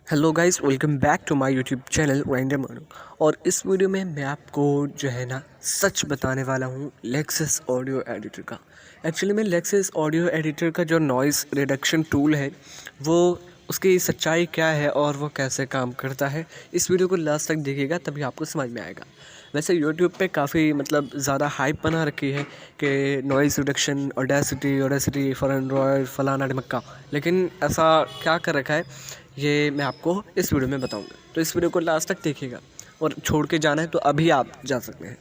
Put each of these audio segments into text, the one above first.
Hello guys, welcome back to my YouTube channel random मानो। और इस वीडियो में मैं आपको जो है ना सच बताने वाला हूँ लेक्सस ऑडियो एडिटर का। एक्चुअली में लेक्सस ऑडियो एडिटर का जो नॉइज़ रिडक्शन टूल है वो उसकी सच्चाई क्या है और वो कैसे काम करता है, इस वीडियो को लास्ट तक देखिएगा तभी आपको समझ में आएगा। वैसे यूट्यूब पे काफ़ी ज़्यादा हाइप बना रखी है कि noise reduction audacity for Android फलाना ढिमक्का, लेकिन ऐसा क्या कर रखा है ये मैं आपको इस वीडियो में बताऊंगा। तो इस वीडियो को लास्ट तक देखिएगा और छोड़ के जाना है तो अभी आप जा सकते हैं।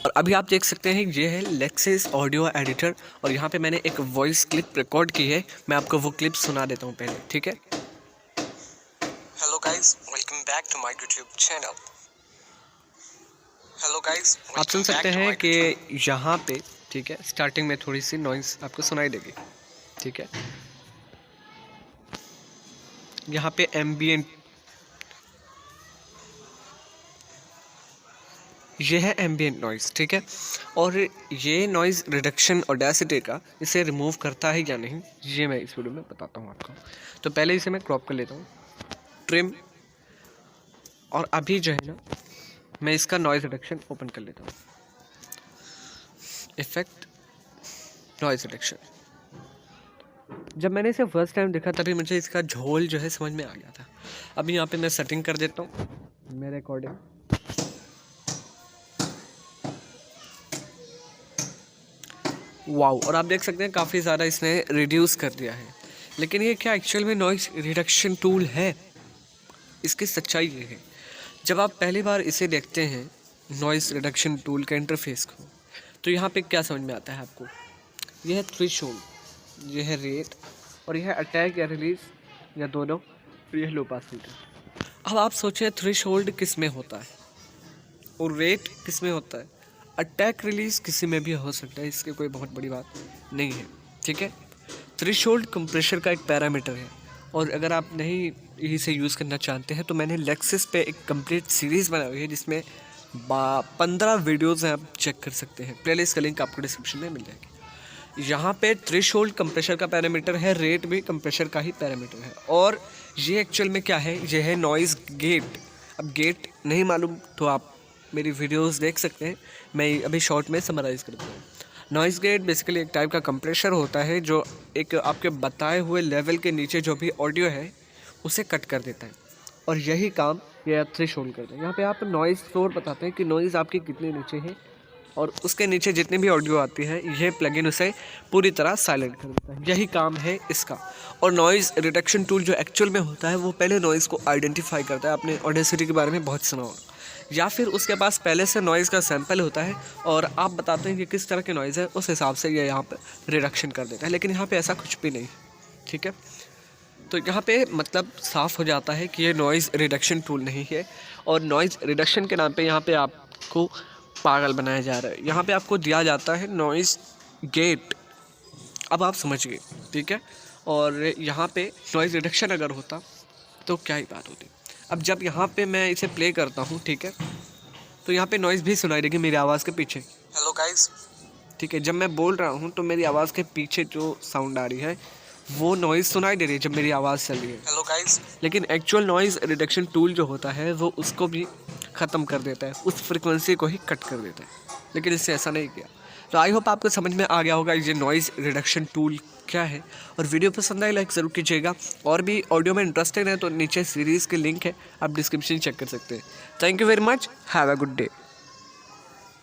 और अभी आप देख सकते हैं ये है लेक्सस ऑडियो एडिटर और यहाँ पे मैंने एक वॉइस क्लिप रिकॉर्ड की है। मैं आपको वो क्लिप सुना देता हूँ पहले, ठीक है। Hello guys, welcome back to my YouTube channel. Hello guys, आप सुन सकते हैं कि यहाँ पे, ठीक है, स्टार्टिंग में थोड़ी सी नॉइज़ आपको सुनाई देगी, ठीक है। यहाँ पे एम्बियंट, ये है एम्बियंट नॉइज़, ठीक है। और ये नॉइज़ रिडक्शन ऑडेसिटी का इसे रिमूव करता है या नहीं, ये मैं इस वीडियो में बताता हूँ आपको। तो पहले इसे मैं क्रॉप कर लेता हूँ, ट्रिम, और अभी जो है ना मैं इसका नॉइज़ रिडक्शन ओपन कर लेता हूँ, इफेक्ट, नॉइज़ रिडक्शन। जब मैंने इसे फर्स्ट टाइम देखा तभी मुझे इसका झोल जो है समझ में आ गया था। अभी यहाँ पे मैं सेटिंग कर देता हूँ मेरे अकॉर्डिंग। वाओ, और आप देख सकते हैं काफ़ी ज़्यादा इसने रिड्यूस कर दिया है। लेकिन ये क्या एक्चुअल में नॉइज़ रिडक्शन टूल है? इसकी सच्चाई ये है, जब आप पहली बार इसे देखते हैं नॉइज़ रिडक्शन टूल के इंटरफेस को, तो यहाँ पे क्या समझ में आता है आपको? यह है थ्रेशोल्ड, यह है रेट, और यह है अटैक या रिलीज़ या दोनों, और यह है लो पास फिल्टर। अब आप सोचें थ्रेशोल्ड किस में होता है और रेट किस में होता है? अटैक रिलीज़ किसी में भी हो सकता है, इसकी कोई बहुत बड़ी बात नहीं है, ठीक है। थ्रेशोल्ड कंप्रेशर का एक पैरामीटर है, और अगर आप नहीं इसे यूज़ करना चाहते हैं तो मैंने लेक्सस पे एक कंप्लीट सीरीज़ बनाई हुई है जिसमें 15 वीडियोज़ हैं, आप चेक कर सकते हैं। प्लेलिस्ट का लिंक आपको डिस्क्रिप्शन में मिल जाएगी। यहाँ पे थ्रेशोल्ड कंप्रेशर का पैरामीटर है, रेट भी कंप्रेशर का ही पैरामीटर है, और ये एक्चुअल में क्या है, ये है नॉइज़ गेट। अब गेट नहीं मालूम तो आप मेरी वीडियोस देख सकते हैं, मैं अभी शॉर्ट में समराइज़ करता हूँ। नॉइज़ गेट बेसिकली एक टाइप का कंप्रेशर होता है जो एक आपके बताए हुए लेवल के नीचे जो भी ऑडियो है उसे कट कर देता है, और यही काम ये थ्रेशोल्ड करता है। यहाँ पे आप नॉइज़ फ्लोर बताते हैं कि नॉइज़ आपकी कितने नीचे है, और उसके नीचे जितनी भी ऑडियो आती है यह प्लगइन उसे पूरी तरह साइलेंट कर देता है। यही काम है इसका। और नॉइज़ रिडक्शन टूल जो एक्चुअल में होता है वो पहले नॉइज़ को आइडेंटिफाई करता है। आपने ऑडेसिटी के बारे में बहुत सुना होगा, या फिर उसके पास पहले से नॉइज़ का सैंपल होता है और आप बताते हैं कि किस तरह की नॉइज़ है, उस हिसाब से ये यहाँ पर रिडक्शन कर देता है। लेकिन यहाँ पे ऐसा कुछ भी नहीं, ठीक है। तो यहाँ पे साफ़ हो जाता है कि ये नॉइज़ रिडक्शन टूल नहीं है, और नॉइज़ रिडक्शन के नाम पे यहाँ पे आपको पागल बनाया जा रहा है। यहाँ पे आपको दिया जाता है नॉइज़ गेट। अब आप समझ गए, ठीक है। और यहाँ पे नॉइज़ रिडक्शन अगर होता तो क्या ही बात होती। अब जब यहाँ पे मैं इसे प्ले करता हूँ, ठीक है, तो यहाँ पे नॉइज़ भी सुनाई देगी मेरी आवाज़ के पीछे। हेलो गाइस, ठीक है। जब मैं बोल रहा हूँ तो मेरी आवाज़ के पीछे जो साउंड आ रही है वो नॉइज़ सुनाई दे रही है जब मेरी आवाज़ चल रही है। Hello guys. लेकिन एक्चुअल नॉइज़ रिडक्शन टूल जो होता है वो उसको भी ख़त्म कर देता है, उस फ्रिक्वेंसी को ही कट कर देता है। लेकिन इससे ऐसा नहीं किया। तो आई होप आपको समझ में आ गया होगा ये नॉइज़ रिडक्शन टूल क्या है। और वीडियो पसंद आए लाइक ज़रूर कीजिएगा, और भी ऑडियो में इंटरेस्टेड है तो नीचे सीरीज़ के लिंक है, आप डिस्क्रिप्शन चेक कर सकते हैं। Thank you very much, have a good day.